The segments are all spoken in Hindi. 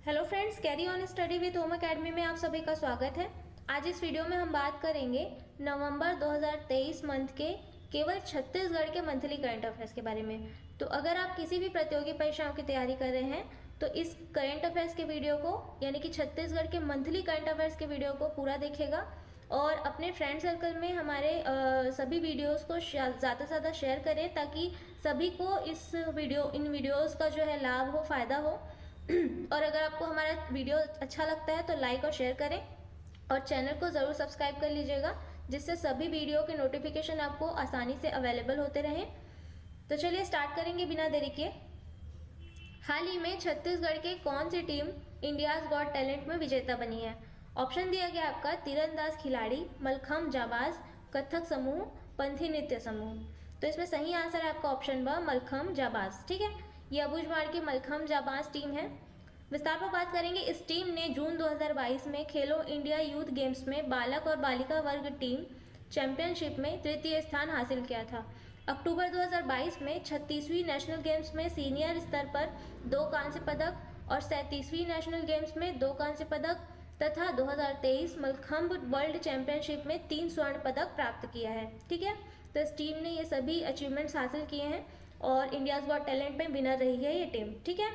Hello friends, carry on study with home academy में आप सभी का स्वागत है। आज इस वीडियो में हम बात करेंगे नवंबर 2023 मंथ के केवल छत्तीसगढ़ के मंथली करंट अफेयर्स के बारे में। तो अगर आप किसी भी प्रतियोगी परीक्षाओं की तैयारी कर रहे हैं तो इस करंट अफेयर्स के वीडियो को यानी कि छत्तीसगढ़ के मंथली करंट अफेयर्स के वीडियो को पूरा देखिएगा और अपने फ्रेंड सर्कल में हमारे सभी वीडियोस को ज़्यादा से ज़्यादा शेयर करें ताकि सभी को इन वीडियोस का जो है लाभ हो, फ़ायदा हो। और अगर आपको हमारा वीडियो अच्छा लगता है तो लाइक और शेयर करें और चैनल को ज़रूर सब्सक्राइब कर लीजिएगा, जिससे सभी वीडियो के नोटिफिकेशन आपको आसानी से अवेलेबल होते रहें। तो चलिए स्टार्ट करेंगे बिना देरी के। हाल ही में छत्तीसगढ़ के कौन सी टीम इंडियाज गॉट टैलेंट में विजेता बनी है? ऑप्शन दिया गया आपका तीरंदाज खिलाड़ी, मलखम्ब जाबाज, कथक समूह, पंथी नृत्य समूह। तो इसमें सही आंसर है आपका ऑप्शन ब, मलखम्ब जाबाज। ठीक है, ये अबूझमाड़ की मलखम्ब जाबाज टीम है। विस्तार पर बात करेंगे। इस टीम ने जून 2022 में खेलो इंडिया यूथ गेम्स में बालक और बालिका वर्ग टीम चैंपियनशिप में तृतीय स्थान हासिल किया था। अक्टूबर 2022 में 36वीं नेशनल गेम्स में सीनियर स्तर पर 2 कांस्य पदक और 37वीं नेशनल गेम्स में 2 कांस्य पदक तथा 2023 मलखम्ब वर्ल्ड चैंपियनशिप में 3 स्वर्ण पदक प्राप्त किया है। ठीक है, तो इस टीम ने ये सभी अचीवमेंट्स हासिल किए हैं और इंडियाज गॉट टैलेंट में विनर रही है ये टीम। ठीक है,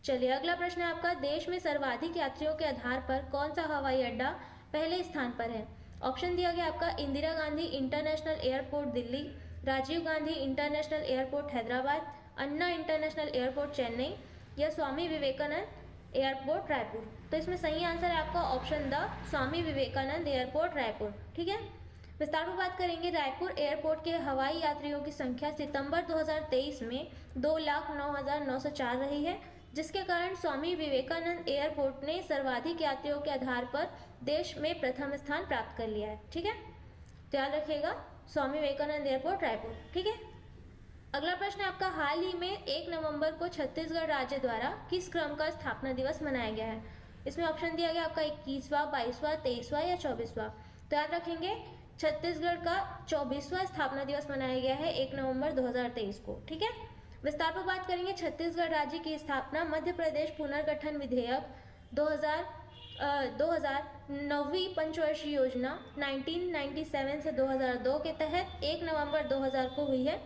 चलिए अगला प्रश्न है आपका। देश में सर्वाधिक यात्रियों के आधार पर कौन सा हवाई अड्डा पहले स्थान पर है? ऑप्शन दिया गया आपका Indira Gandhi international airport Delhi, Rajiv Gandhi international airport Hyderabad, Anna international airport Chennai या स्वामी विवेकानंद एयरपोर्ट रायपुर। तो इसमें सही आंसर है आपका option D, Swami Vivekananda airport Raipur. ठीक है, विस्तार में बात करेंगे। रायपुर एयरपोर्ट के हवाई यात्रियों की संख्या सितंबर 2023 में 2,09,904 रही है, जिसके कारण स्वामी विवेकानंद एयरपोर्ट ने सर्वाधिक यात्रियों के आधार पर देश में प्रथम स्थान प्राप्त कर लिया है। ठीक है, तो याद रखिएगा स्वामी विवेकानंद एयरपोर्ट रायपुर। ठीक है, अगला प्रश्न है आपका। हाल ही में 1 नवंबर को छत्तीसगढ़ राज्य द्वारा किस क्रम का स्थापना दिवस मनाया गया है? इसमें ऑप्शन दिया गया आपका 21वां, 22वां, 23वां या 24वां। तो याद रखेंगे छत्तीसगढ़ का 24वां स्थापना दिवस मनाया गया है 1 नवंबर 2023 को। ठीक है, विस्तार पर बात करेंगे। छत्तीसगढ़ राज्य की स्थापना मध्य प्रदेश पुनर्गठन विधेयक 2000 9वीं पंचवर्षीय योजना 1997 से 2002 के तहत 1 नवंबर 2000 को हुई है।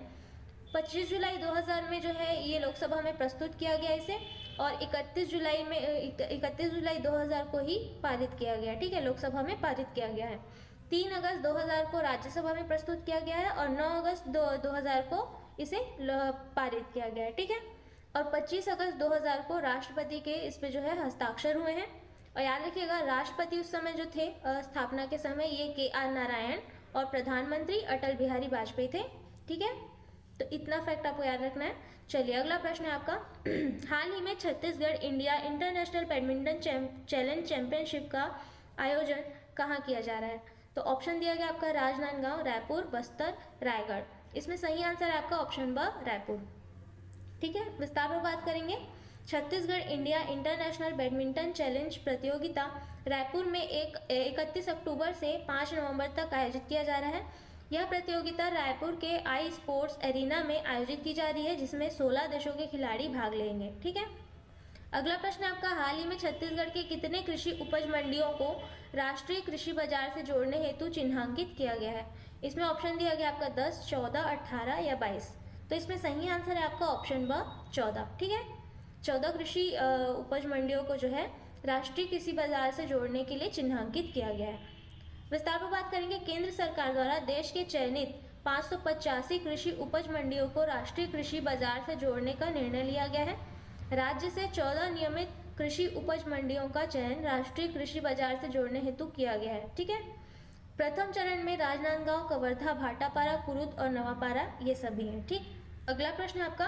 25 जुलाई 2000 में जो है ये लोकसभा में प्रस्तुत किया गया इसे, और 31 जुलाई 2000 को ही पारित किया गया। ठीक है, लोकसभा में पारित किया गया है। 3 अगस्त 2000 को राज्यसभा में प्रस्तुत किया गया है और 9 अगस्त 2000 को इसे पारित किया गया है। ठीक है, और 25 अगस्त 2000 को राष्ट्रपति के इस पे जो है हस्ताक्षर हुए हैं। और याद रखिएगा राष्ट्रपति उस समय जो थे स्थापना के समय ये KR नारायण और प्रधानमंत्री अटल बिहारी वाजपेयी थे। ठीक है, तो इतना फैक्ट आपको याद रखना है। चलिए अगला प्रश्न है आपका। हाल ही में Chhattisgarh India international badminton challenge championship का आयोजन कहाँ किया जा रहा है? तो ऑप्शन दिया गया आपका राजनांदगांव, रायपुर, बस्तर, रायगढ़। इसमें सही आंसर है आपका ऑप्शन ब, रायपुर। ठीक है, विस्तार में बात करेंगे। Chhattisgarh India international badminton challenge प्रतियोगिता रायपुर में 31 अक्टूबर से 5 नवंबर तक आयोजित किया जा रहा है। यह प्रतियोगिता रायपुर के आई स्पोर्ट्स एरिना में आयोजित की जा रही है, जिसमें 16 देशों के खिलाड़ी भाग लेंगे। ठीक है, अगला प्रश्न आपका। हाल ही में छत्तीसगढ़ के कितने कृषि उपज मंडियों को राष्ट्रीय कृषि बाजार से जोड़ने हेतु चिन्हांकित किया गया है? इसमें ऑप्शन दिया गया आपका 10, 14, 18 या 22। तो इसमें सही आंसर है आपका ऑप्शन ब, 14। ठीक है, 14 कृषि उपज मंडियों को जो है राष्ट्रीय कृषि बाजार से जोड़ने के लिए चिन्हांकित किया गया है। विस्तार पर बात करेंगे। केंद्र सरकार द्वारा देश के चयनित 585 कृषि उपज मंडियों को राष्ट्रीय कृषि बाजार से जोड़ने का निर्णय लिया गया है। राज्य से 14 नियमित कृषि उपज मंडियों का चयन राष्ट्रीय कृषि बाजार से जोड़ने हेतु किया गया है। ठीक है, प्रथम चरण में राजनांदगांव, कवर्धा, भाटापारा, कुरुद और नवापारा ये सभी हैं। ठीक, अगला प्रश्न आपका।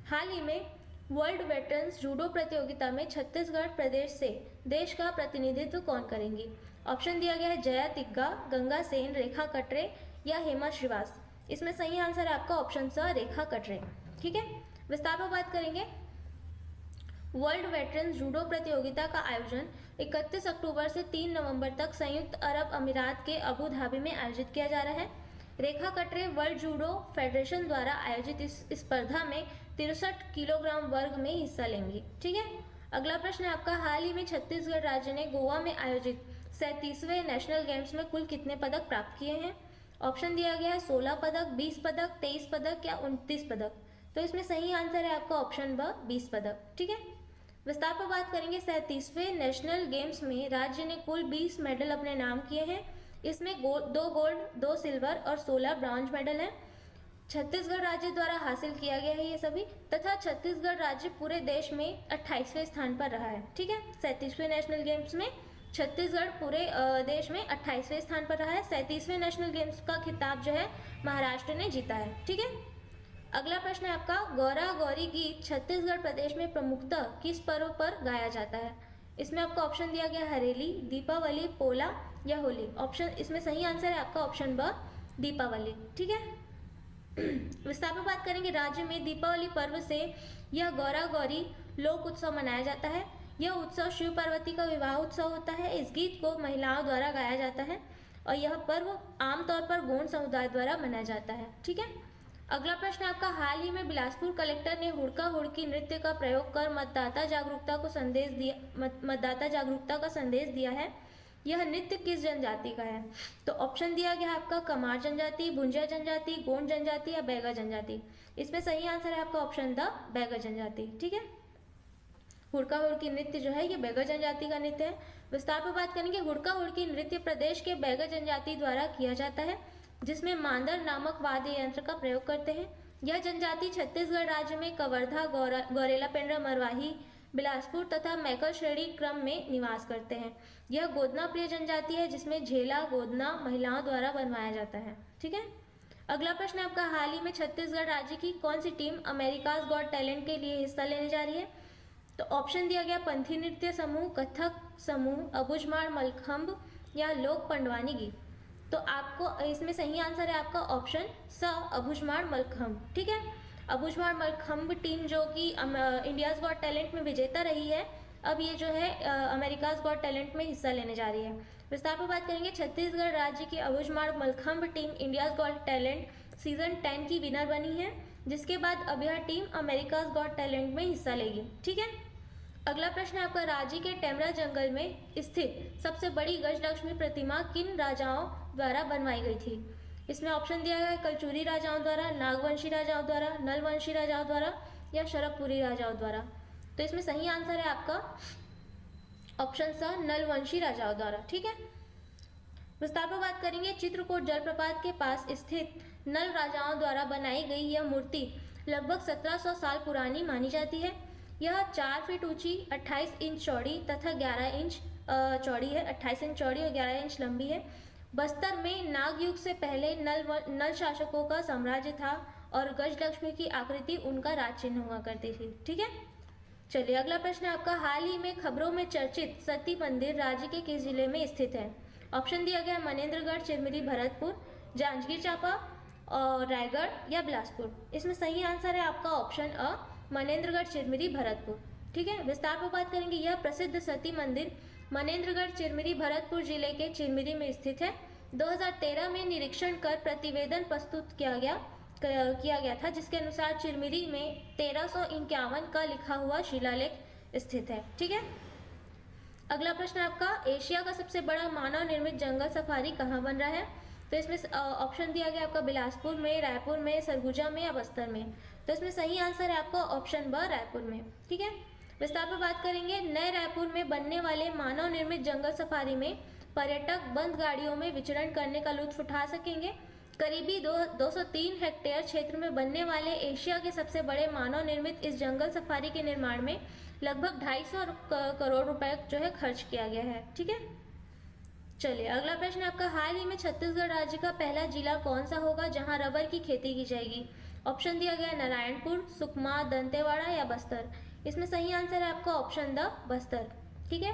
हाल ही में वर्ल्ड वेटरन्स जूडो प्रतियोगिता में छत्तीसगढ़ प्रदेश से देश का प्रतिनिधित्व कौन करेंगी? ऑप्शन दिया गया है जया तिग्गा, गंगा सेन, रेखा कटरे या हेमा श्रीवास। इसमें सही आंसर है आपका ऑप्शन स, रेखा कटरे। ठीक है, विस्तार पर बात करेंगे। वर्ल्ड वेटरन्स जूडो प्रतियोगिता का आयोजन 31 अक्टूबर से 3 नवंबर तक संयुक्त अरब अमीरात के अबू धाबी में आयोजित किया जा रहा है। रेखा कटरे वर्ल्ड जूडो फेडरेशन द्वारा आयोजित इस स्पर्धा में 63 किलोग्राम वर्ग में हिस्सा लेंगी। ठीक है, अगला प्रश्न है आपका, हाल ही में छत्तीसगढ़ राज्य ने गोवा में आयोजित 37वें नेशनल गेम्स में कुल कितने पदक प्राप्त किए हैं? ऑप्शन दिया गया है 16 पदक, 20 पदक, 23 पदक या 29 पदक। तो इसमें सही आंसर है आपका ऑप्शन ब 20 पदक। ठीक है, विस्तार पर बात करेंगे। 37वें नेशनल गेम्स में राज्य ने कुल 20 मेडल अपने नाम किए हैं। इसमें 2 गोल्ड, 2 सिल्वर और 16 ब्रॉन्ज मेडल हैं। छत्तीसगढ़ राज्य द्वारा हासिल किया गया है ये सभी, तथा छत्तीसगढ़ राज्य पूरे देश में 28वें स्थान पर रहा है। ठीक है, 37वें नेशनल गेम्स में छत्तीसगढ़ पूरे देश में 28वें स्थान पर रहा है। 37वें नेशनल गेम्स का खिताब जो है महाराष्ट्र ने जीता है। ठीक है, अगला प्रश्न है आपका, गौरा गौरी गीत छत्तीसगढ़ प्रदेश में प्रमुखतः किस पर्व पर गाया जाता है? इसमें आपको ऑप्शन दिया गया हरेली, दीपावली, पोला या होली। ऑप्शन इसमें सही आंसर है आपका ऑप्शन ब दीपावली। ठीक है, विस्तार पर बात करेंगे। राज्य में दीपावली पर्व से यह गौरा गौरी लोक उत्सव मनाया जाता है। यह उत्सव शिव पार्वती का विवाह उत्सव होता है। इस गीत को महिलाओं द्वारा गाया जाता है और यह पर्व आमतौर पर गोंड समुदाय द्वारा मनाया जाता है। ठीक है, अगला प्रश्न आपका, हाल ही में बिलासपुर कलेक्टर ने हुड़का हुड़की नृत्य का प्रयोग कर मतदाता जागरूकता का संदेश दिया है। यह नृत्य किस जनजाति का है? तो ऑप्शन दिया गया आपका कमार जनजाति, भुंजिया जनजाति, गोंड जनजाति या बैगा जनजाति। इसमें सही आंसर है आपका ऑप्शन द बैगा जनजाति। ठीक है, हुड़का हुड़की नृत्य जो है ये बैगा जनजाति का नृत्य है। विस्तार पर बात करेंगे। हुड़का हुड़की नृत्य प्रदेश के बैगा जनजाति द्वारा किया जाता है, जिसमें मांदर नामक वाद्य यंत्र का प्रयोग करते हैं। यह जनजाति छत्तीसगढ़ राज्य में कवर्धा, गौरेला पेंड्रा, मरवाही, बिलासपुर तथा मैकल श्रेणी क्रम में निवास करते हैं। यह गोदना प्रिय जनजाति है, जिसमें झेला गोदना महिलाओं द्वारा बनवाया जाता है। ठीक है, अगला प्रश्न आपका, हाल ही में छत्तीसगढ़ राज्य की कौन सी टीम अमेरिकाज गॉट टैलेंट के लिए हिस्सा लेने जा रही है? तो ऑप्शन दिया गया पंथी नृत्य समूह, कथक समूह, अबुझमाड़ मलखम्ब या लोक पंडवानी गीत। तो आपको इसमें सही आंसर है आपका ऑप्शन स अबुझमाड़ मलखम्ब। ठीक है, अबुझमाड़ मलखम्ब टीम जो कि इंडियाज गॉट टैलेंट में विजेता रही है, अब ये जो है अमेरिकाज गॉट टैलेंट में हिस्सा लेने जा रही है। विस्तार पर बात करेंगे। छत्तीसगढ़ राज्य की Abujhmarh mallakhamb team India's got talent season 10 की विनर बनी है, जिसके बाद अब यह टीम अमेरिकाज गॉट टैलेंट में हिस्सा लेगी। ठीक है, अगला प्रश्न आपका, राज्य के टेमरा जंगल में स्थित सबसे बड़ी गजलक्ष्मी प्रतिमा किन राजाओं द्वारा बनवाई गई थी? इसमें ऑप्शन दिया गया है कलचुरी राजाओं द्वारा, नागवंशी राजाओं द्वारा, नलवंशी राजाओं द्वारा या शरकपुरी राजाओं द्वारा। तो इसमें सही आंसर है आपका ऑप्शन स नलवंशी राजाओं द्वारा। ठीक है, विस्तार पर बात करेंगे। चित्रकूट जलप्रपात के पास स्थित नल राजाओं द्वारा बनाई गई यह मूर्ति लगभग 1700 साल पुरानी मानी जाती है। यह 4 फीट ऊंची, 28 इंच चौड़ी तथा 11 इंच चौड़ी है। 28 इंच चौड़ी और 11 इंच लंबी है। बस्तर में नागयुग से पहले नल शासकों का साम्राज्य था और गजलक्ष्मी की आकृति उनका राज चिन्ह हुआ करती थी। ठीक है, चलिए अगला प्रश्न आपका, हाल ही में खबरों में चर्चित सती मंदिर राज्य के किस जिले में स्थित है? ऑप्शन दिया गया मनेन्द्रगढ़, चिरमिरी, भरतपुर, जांजगीर चांपा और रायगढ़ या बिलासपुर। इसमें सही आंसर है आपका ऑप्शन अ मनेन्द्रगढ़, चिरमिरी, भरतपुर। ठीक है, विस्तार पर बात करेंगे। यह प्रसिद्ध सती मंदिर मनेन्द्रगढ़, चिरमिरी, भरतपुर जिले के चिरमिरी में स्थित है। 2013 में निरीक्षण कर प्रतिवेदन प्रस्तुत किया गया था, जिसके अनुसार चिरमिरी में 1351 का लिखा हुआ शिलालेख स्थित है। ठीक है, अगला प्रश्न आपका, एशिया का सबसे बड़ा मानव निर्मित जंगल सफारी कहाँ बन रहा है? तो इसमें ऑप्शन दिया गया आपका बिलासपुर में, रायपुर में, सरगुजा में या बस्तर में। तो इसमें सही आंसर है आपका ऑप्शन ब रायपुर में। ठीक है, विस्तार पर बात करेंगे। नए रायपुर में बनने वाले मानव निर्मित जंगल सफारी में पर्यटक बंद गाड़ियों में विचरण करने का लुत्फ उठा सकेंगे। करीबी 203 हेक्टेयर क्षेत्र में बनने वाले एशिया के सबसे बड़े मानव निर्मित इस जंगल सफारी के निर्माण में लगभग 250 करोड़ रुपए जो है खर्च किया गया है। ठीक है, चलिए अगला प्रश्न आपका, हाल ही में छत्तीसगढ़ राज्य का पहला जिला कौन सा होगा जहां रबर की खेती की जाएगी? ऑप्शन दिया गया नारायणपुर, सुकमा, दंतेवाड़ा या बस्तर। इसमें सही आंसर है आपका ऑप्शन द बस्तर। ठीक है,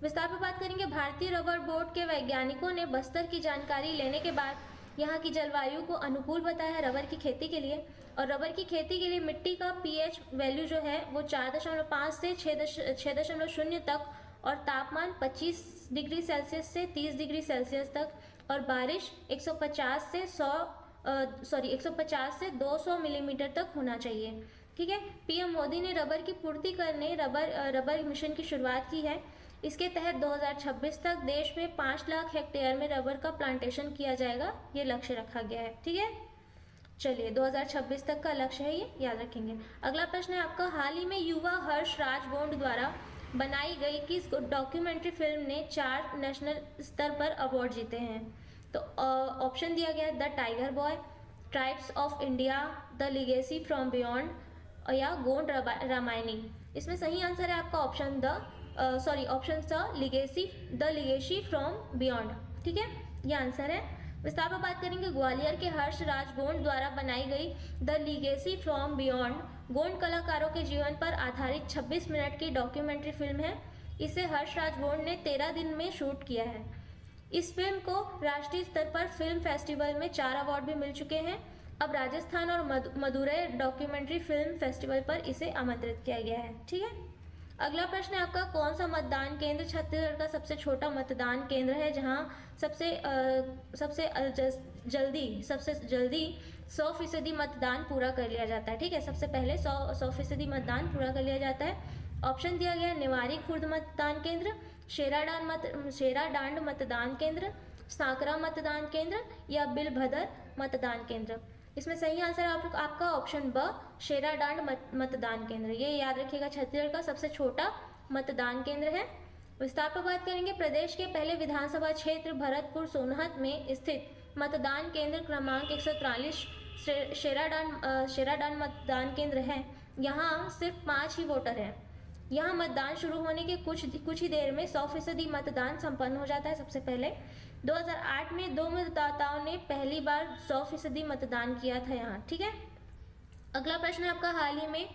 विस्तार पर बात करेंगे। भारतीय रबर बोर्ड के वैज्ञानिकों ने बस्तर की जानकारी लेने के बाद यहाँ की जलवायु को अनुकूल बताया है रबर की खेती के लिए। और रबर की खेती के लिए मिट्टी का pH वैल्यू जो है वो 4.5 से 6.0 तक और तापमान 25 डिग्री सेल्सियस से 30 डिग्री सेल्सियस तक और बारिश 150 से 200 मिलीमीटर तक होना चाहिए। ठीक है। पीएम मोदी ने रबर की पूर्ति करने रबर मिशन की शुरुआत की है। इसके तहत 2026 तक देश में 5 लाख हेक्टेयर में रबर का प्लांटेशन किया जाएगा, ये लक्ष्य रखा गया है। ठीक है, चलिए 2026 तक का लक्ष्य है, ये याद रखेंगे। अगला प्रश्न है आपका, हाल ही में युवा हर्ष राजगोंड द्वारा बनाई गई किस डॉक्यूमेंट्री फिल्म ने 4 नेशनल स्तर पर अवार्ड जीते हैं? तो ऑप्शन दिया गया है the tiger boy, tribes of India, the legacy from beyond या गोंड रामायणी। इसमें सही आंसर है आपका option the legacy from beyond. ठीक है, ये आंसर है। विस्तार पर बात करेंगे, ग्वालियर के हर्ष राजगोंड द्वारा बनाई गई the legacy from beyond Gond कलाकारों के जीवन पर आधारित 26 मिनट की डॉक्यूमेंट्री फिल्म है। इसे हर्ष राजगोंड ने 13 दिन में शूट किया है। इस फिल्म को राष्ट्रीय स्तर पर फिल्म फेस्टिवल में 4 अवार्ड भी मिल चुके हैं। अब राजस्थान और मदुरई डॉक्यूमेंट्री फिल्म फेस्टिवल पर इसे आमंत्रित किया गया है। ठीक है, अगला प्रश्न है आपका, कौन सा मतदान केंद्र छत्तीसगढ़ का सबसे छोटा मतदान केंद्र है, जहां सबसे जल्दी 100% मतदान पूरा कर लिया जाता है? ठीक है, सबसे पहले 100% मतदान पूरा कर लिया जाता है। ऑप्शन दिया गया, निवारी खुर्द मतदान केंद्र, शेराडांड मतदान केंद्र, सांकरा मतदान केंद्र या बिलभदर मतदान केंद्र। इसमें सही आंसर आपका ऑप्शन ब, शेराडांड मतदान केंद्र। ये याद रखिएगा, छत्तीसगढ़ का सबसे छोटा मतदान केंद्र है। विस्तार पर बात करेंगे, प्रदेश के पहले विधानसभा क्षेत्र भरतपुर सोनहत में स्थित मतदान केंद्र क्रमांक 143 शेराडांड मतदान केंद्र है। यहाँ सिर्फ 5 ही वोटर हैं। यहाँ मतदान शुरू होने के कुछ ही देर में 100% मतदान संपन्न हो जाता है। सबसे पहले 2008 में 2 मतदाताओं ने पहली बार 100% मतदान किया था यहाँ। ठीक है, अगला प्रश्न है आपका, हाल ही में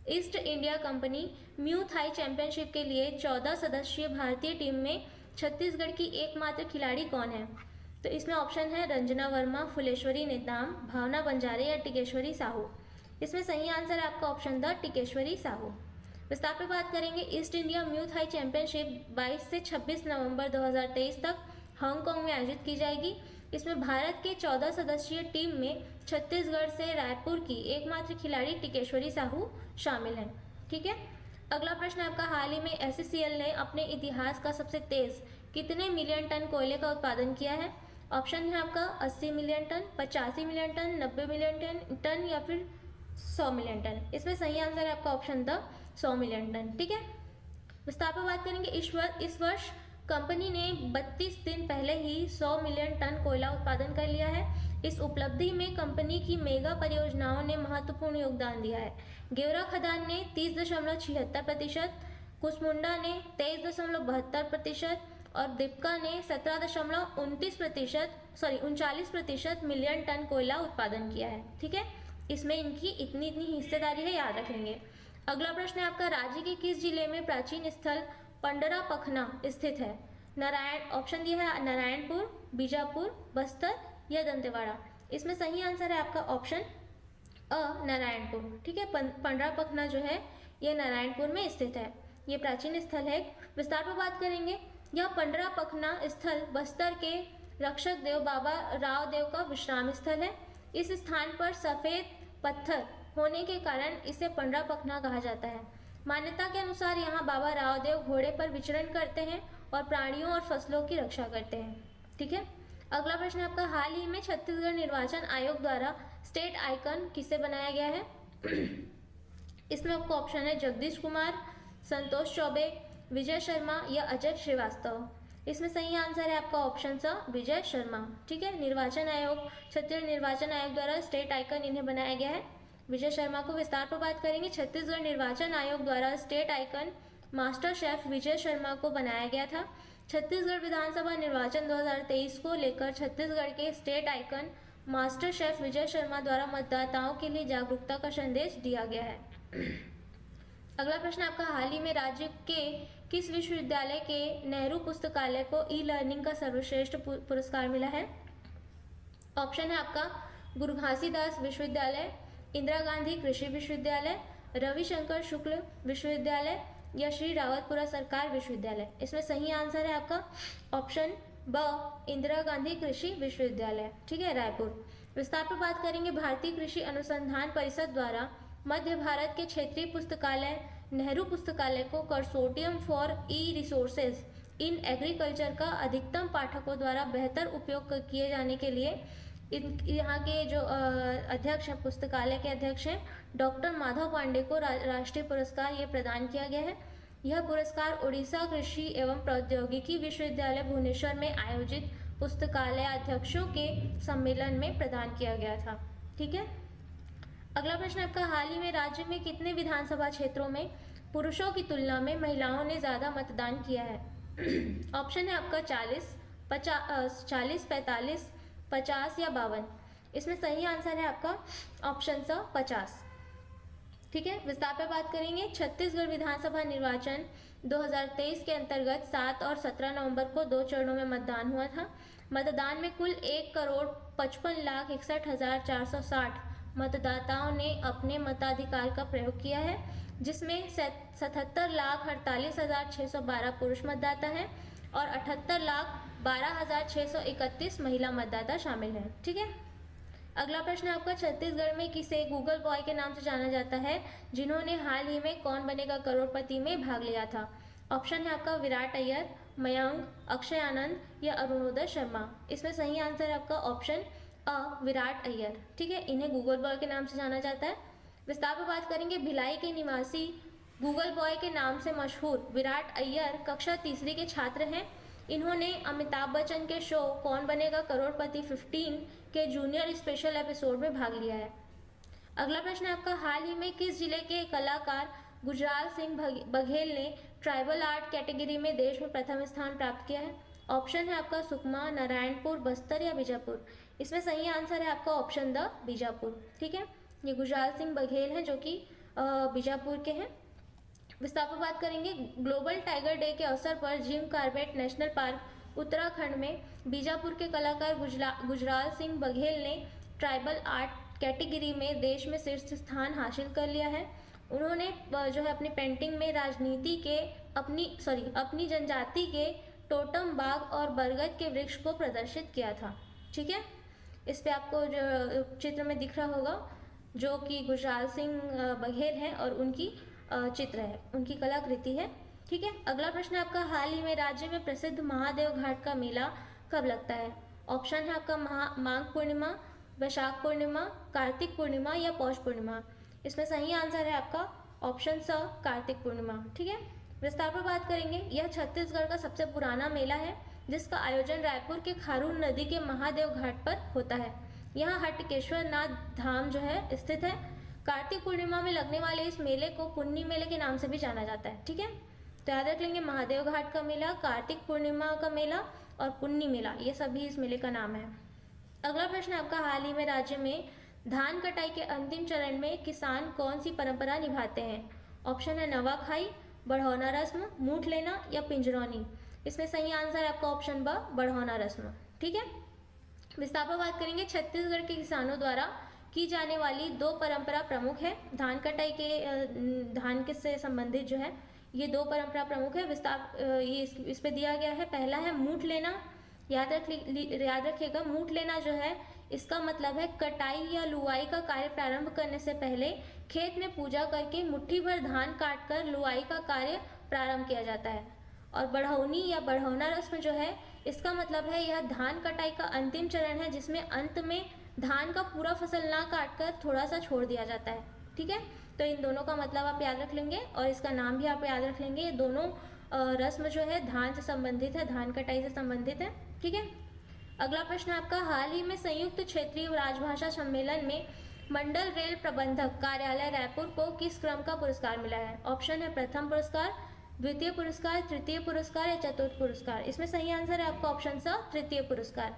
East India company Muay Thai championship के लिए 14 सदस्यीय भारतीय टीम में छत्तीसगढ़ की एकमात्र खिलाड़ी कौन है? तो इसमें ऑप्शन है रंजना वर्मा, फुलेश्वरी नेताम, भावना बंजारे या टिकेश्वरी साहू। इसमें सही आंसर है आपका ऑप्शन द, टिकेश्वरी साहू। विस्तार पर बात करेंगे, East India Muay Thai championship 22 से 26 नवंबर 2023 तक हांगकांग में आयोजित की जाएगी। इसमें भारत के 14 सदस्यीय टीम में छत्तीसगढ़ से रायपुर की एकमात्र खिलाड़ी टिकेश्वरी साहू शामिल हैं। ठीक है, अगला प्रश्न आपका, हाल ही में एससीसीएल ने अपने इतिहास का सबसे तेज कितने मिलियन टन कोयले का उत्पादन किया है? ऑप्शन है आपका 80 million ton, 85 million ton, 90 million ton या फिर 100 मिलियन टन। इसमें सही आंसर है आपका ऑप्शन द, 100 मिलियन टन। ठीक है, विस्तार पर बात करेंगे, इस वर्ष कंपनी ने 32 दिन पहले ही 100 मिलियन टन कोयला उत्पादन कर लिया है। इस उपलब्धि में कंपनी की मेगा परियोजनाओं ने महत्वपूर्ण योगदान दिया है। गेवरा खदान ने 30.76%, कुसमुंडा ने 23.72% और दीपका ने 39% मिलियन टन कोयला उत्पादन किया है। ठीक है, इसमें इनकी इतनी हिस्सेदारी है, याद रखेंगे। अगला प्रश्न है आपका, राज्य के किस जिले में प्राचीन स्थल पंडरा पखना स्थित है? ऑप्शन दिया है नारायणपुर, बीजापुर, बस्तर या दंतेवाड़ा। इसमें सही आंसर है आपका ऑप्शन अ, नारायणपुर। ठीक है, पंडरा पखना जो है ये नारायणपुर में स्थित है, ये प्राचीन स्थल है। विस्तार पर बात करेंगे, यह पंडरा पखना स्थल बस्तर के रक्षक देव बाबा राव देव का विश्राम स्थल है। इस स्थान पर सफेद पत्थर होने के कारण इसे पंडरा पखना कहा जाता है। मान्यता के अनुसार यहाँ बाबा रावदेव घोड़े पर विचरण करते हैं और प्राणियों और फसलों की रक्षा करते हैं। ठीक है, अगला प्रश्न आपका, हाल ही में छत्तीसगढ़ निर्वाचन आयोग द्वारा स्टेट आइकन किसे बनाया गया है? इसमें आपको ऑप्शन है जगदीश कुमार, संतोष चौबे, विजय शर्मा या अजय श्रीवास्तव। इसमें सही आंसर है आपका ऑप्शन सा, विजय शर्मा। ठीक है, छत्तीसगढ़ निर्वाचन आयोग द्वारा स्टेट आइकन इन्हें बनाया गया है, विजय शर्मा को। विस्तार पर बात करेंगे, छत्तीसगढ़ निर्वाचन आयोग द्वारा state icon master chef Vijay Sharma को बनाया गया था। छत्तीसगढ़ विधानसभा निर्वाचन 2023 को लेकर छत्तीसगढ़ के state icon master chef Vijay Sharma द्वारा मतदाताओं के लिए जागरूकता का संदेश दिया गया है। अगला प्रश्न आपका, हाल ही में राज्य के किस विश्वविद्यालय के नेहरू पुस्तकालय को ई लर्निंग का सर्वश्रेष्ठ पुरस्कार मिला है? ऑप्शन है आपका गुरु घासीदास विश्वविद्यालय, इंदिरा गांधी कृषि विश्वविद्यालय, रविशंकर शुक्ल विश्वविद्यालय या श्री रावतपुरा सरकार विश्वविद्यालय। इसमें सही आंसर है आपका ऑप्शन ब, इंदिरा गांधी कृषि विश्वविद्यालय। ठीक है, रायपुर। विस्तार पर बात करेंगे, भारतीय कृषि अनुसंधान परिषद द्वारा मध्य भारत के क्षेत्रीय पुस्तकालय नेहरू पुस्तकालय को consortium for E resources in agriculture का अधिकतम पाठकों द्वारा बेहतर उपयोग किए जाने के लिए यहाँ के जो अध्यक्ष हैं, पुस्तकालय के अध्यक्ष हैं डॉक्टर माधव पांडे को राष्ट्रीय पुरस्कार ये प्रदान किया गया है। यह पुरस्कार उड़ीसा कृषि एवं प्रौद्योगिकी विश्वविद्यालय भुवनेश्वर में आयोजित पुस्तकालय अध्यक्षों के सम्मेलन में प्रदान किया गया था। ठीक है, अगला प्रश्न आपका, हाल ही में राज्य में कितने विधानसभा क्षेत्रों में पुरुषों की तुलना में महिलाओं ने ज़्यादा मतदान किया है? ऑप्शन है आपका 40, 45, 50 या 52। इसमें सही आंसर है आपका ऑप्शन स 50। ठीक है, विस्तार पर बात करेंगे। छत्तीसगढ़ विधानसभा निर्वाचन 2023 के अंतर्गत 7 और 17 नवंबर को 2 चरणों में मतदान हुआ था। मतदान में कुल 1,55,61,460 मतदाताओं ने अपने मताधिकार का प्रयोग किया है, जिसमें 77,48,612 पुरुष मतदाता हैं और 78,12,631 महिला मतदाता शामिल हैं। ठीक है, अगला प्रश्न आपका, छत्तीसगढ़ में किसे गूगल बॉय के नाम से जाना जाता है, जिन्होंने हाल ही में कौन बनेगा करोड़पति में भाग लिया था? ऑप्शन है आपका विराट अय्यर, मयंक, अक्षय आनंद या अरुणोदय शर्मा। इसमें सही आंसर है आपका ऑप्शन अ विराट अय्यर। ठीक है, इन्हें गूगल बॉय के नाम से जाना जाता है। विस्तार पर बात करेंगे। भिलाई के निवासी गूगल बॉय के नाम से मशहूर विराट अय्यर कक्षा तीसरी के छात्र हैं। इन्होंने अमिताभ बच्चन के शो कौन बनेगा करोड़पति 15 के जूनियर स्पेशल एपिसोड में भाग लिया है। अगला प्रश्न है आपका, हाल ही में किस जिले के कलाकार गुजराल सिंह बघेल ने ट्राइबल आर्ट कैटेगरी में देश में प्रथम स्थान प्राप्त किया है? ऑप्शन है आपका सुकमा, नारायणपुर, बस्तर या बीजापुर। इसमें सही आंसर है आपका ऑप्शन द बीजापुर। ठीक है, ये गुजराल सिंह बघेल हैं जो कि बीजापुर के हैं। विस्तार पर बात करेंगे। ग्लोबल टाइगर डे के अवसर पर Jim Corbett national park Uttarakhand में बीजापुर के कलाकार गुजराल सिंह बघेल ने ट्राइबल आर्ट कैटेगरी में देश में शीर्ष स्थान हासिल कर लिया है। उन्होंने जो है अपनी पेंटिंग में राजनीति के अपनी जनजाति के टोटम बाग और बरगद के वृक्ष को प्रदर्शित किया था। ठीक है, इस पे आपको जो चित्र में दिख रहा होगा जो कि गुजराल सिंह बघेल हैं और उनकी चित्र है, उनकी कलाकृति है। ठीक है, अगला प्रश्न आपका, हाल ही में राज्य में प्रसिद्ध महादेव घाट का मेला कब लगता है? ऑप्शन है आपका माघ पूर्णिमा, वैशाख पूर्णिमा, कार्तिक पूर्णिमा या पौष पूर्णिमा। इसमें सही आंसर है आपका ऑप्शन स कार्तिक पूर्णिमा। ठीक है, विस्तार पर बात करेंगे। यह छत्तीसगढ़ का सबसे पुराना मेला है जिसका आयोजन रायपुर के खारून नदी के महादेव घाट पर होता है। यहाँ हटकेश्वर नाथ धाम जो है स्थित है। कार्तिक पूर्णिमा में लगने वाले इस मेले को पुन्नी मेले के नाम से भी जाना जाता है। ठीक है, तो याद रख लेंगे महादेव घाट का मेला, कार्तिक पूर्णिमा का मेला और पुन्नी मेला, ये सभी इस मेले का नाम है। अगला प्रश्न आपका, हाल ही में राज्य में धान कटाई के अंतिम चरण में किसान कौन सी परंपरा निभाते हैं? ऑप्शन है नवाखाई, बढ़ौना रस्म, मूठ लेना या पिंजरौनी। इसमें सही आंसर है आपका ऑप्शन ब बढ़ौना रस्म। ठीक है, विस्तार पर बात करेंगे। छत्तीसगढ़ के किसानों द्वारा की जाने वाली 2 परंपरा प्रमुख है। धान कटाई के धान के से संबंधित जो है ये 2 परंपरा प्रमुख है। विस्तार ये इस पे दिया गया है। पहला है मूठ लेना। याद रखिएगा, मूठ लेना जो है इसका मतलब है कटाई या लुआई का कार्य प्रारंभ करने से पहले खेत में पूजा करके मुट्ठी भर धान काटकर लुआई का कार्य प्रारंभ किया जाता है। और बढ़ौनी या बढ़ौना रस्म जो है इसका मतलब है यह धान कटाई का अंतिम चरण है, जिसमें अंत में धान का पूरा फसल ना काटकर थोड़ा सा छोड़ दिया जाता है। ठीक है, तो इन दोनों का मतलब आप याद रख लेंगे और इसका नाम भी आप याद रख लेंगे। ये दोनों रस्म जो है धान से संबंधित है, धान कटाई से संबंधित है। ठीक है, अगला प्रश्न आपका, हाल ही में संयुक्त क्षेत्रीय राजभाषा सम्मेलन में मंडल रेल प्रबंधक कार्यालय रायपुर को किस क्रम का पुरस्कार मिला है? ऑप्शन है प्रथम पुरस्कार, द्वितीय पुरस्कार, तृतीय पुरस्कार या चतुर्थ पुरस्कार। इसमें सही आंसर है आपका ऑप्शन स तृतीय पुरस्कार।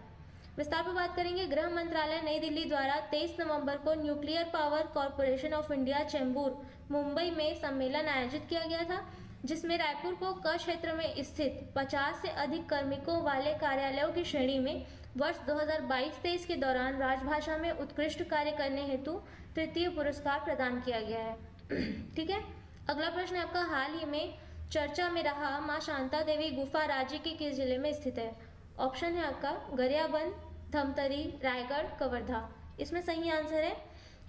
विस्तार पर बात करेंगे। गृह मंत्रालय नई दिल्ली द्वारा 23 नवंबर को nuclear power corporation of India Chembur Mumbai में सम्मेलन आयोजित किया गया था, जिसमें रायपुर को क क्षेत्र में स्थित 50 से अधिक कार्मिकों वाले कार्यालयों की श्रेणी में वर्ष 2022-23 के दौरान राजभाषा में उत्कृष्ट कार्य करने हेतु तृतीय पुरस्कार प्रदान किया गया है। ठीक है, अगला प्रश्न आपका, हाल ही में चर्चा में रहा मां शांता देवी गुफा राज्य के किस जिले में स्थित है? ऑप्शन है आपका गरियाबंद, धमतरी, रायगढ़, कवर्धा। इसमें सही आंसर है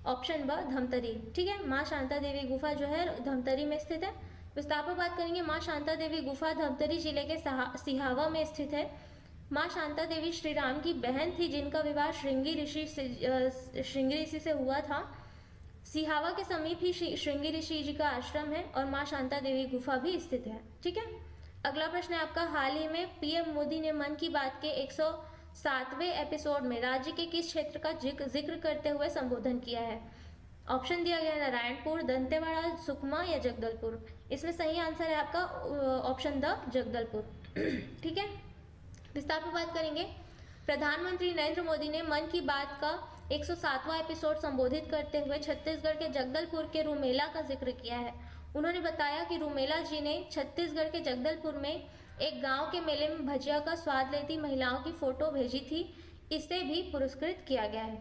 ऑप्शन ब धमतरी। ठीक है, माँ शांता देवी गुफा जो है धमतरी में स्थित है। विस्तार पर बात करेंगे, माँ शांता देवी गुफा धमतरी जिले के सिहावा में स्थित है। माँ शांता देवी श्री राम की बहन थी जिनका विवाह श्रृंगी ऋषि से हुआ था। सिहावा के समीप ही श्रृंगी ऋषि जी का आश्रम है और माँ शांता देवी गुफा भी स्थित है। ठीक है, अगला प्रश्न है आपका, हाल ही में पीएम मोदी ने मन की बात के 107वें एपिसोड में राज्य के किस क्षेत्र का जिक्र करते हुए संबोधन किया है? ऑप्शन दिया गया है नारायणपुर, दंतेवाड़ा, सुकमा या जगदलपुर। इसमें सही आंसर है आपका ऑप्शन द जगदलपुर। ठीक है, विस्तार पर बात करेंगे, प्रधानमंत्री नरेंद्र मोदी ने मन की बात का 107वां एपिसोड संबोधित करते हुए छत्तीसगढ़ के जगदलपुर के रूमेला का जिक्र किया है। उन्होंने बताया कि रूमेला जी ने छत्तीसगढ़ के जगदलपुर में एक गांव के मेले में भजिया का स्वाद लेती महिलाओं की फोटो भेजी थी, इसे भी पुरस्कृत किया गया है।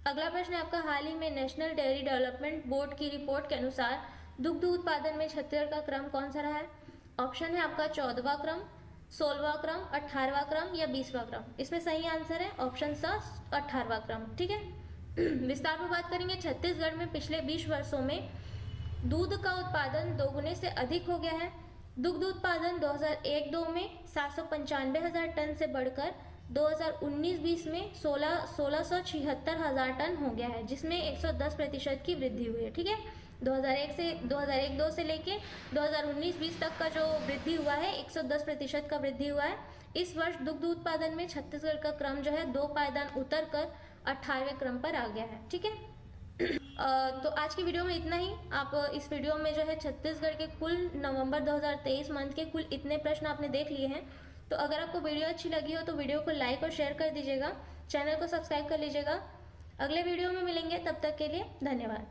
अगला प्रश्न है आपका, हाल ही में नेशनल डेयरी डेवलपमेंट बोर्ड की रिपोर्ट के अनुसार दुग्ध उत्पादन में छत्तीसगढ़ का क्रम कौन सा रहा है? ऑप्शन है आपका 14वां क्रम, 16वां क्रम, 18वां क्रम या 20वां क्रम। इसमें सही आंसर है ऑप्शन सा 18वां क्रम। ठीक है, विस्तार पर बात करेंगे, छत्तीसगढ़ में पिछले 20 वर्षों में दूध का उत्पादन दोगुने से अधिक हो गया है। दुग्ध उत्पादन 2001-02 में 795,000 टन से बढ़कर 2019-20 में 1676,000 टन हो गया है, जिसमें 110% की वृद्धि हुई है। ठीक है, 2001-02 से लेके 2019-20 तक का जो वृद्धि हुआ है 110% का वृद्धि हुआ है। इस वर्ष दुग्ध उत्पादन में छत्तीसगढ़ का क्रम जो है 2 पायदान उतर कर 18वें क्रम पर आ गया है। ठीक है, तो आज की वीडियो में इतना ही। आप इस वीडियो में जो है छत्तीसगढ़ के कुल नवंबर 2023 मंथ के कुल इतने प्रश्न आपने देख लिए हैं। तो अगर आपको वीडियो अच्छी लगी हो तो वीडियो को लाइक और शेयर कर दीजिएगा, चैनल को सब्सक्राइब कर लीजिएगा। अगले वीडियो में मिलेंगे, तब तक के लिए धन्यवाद।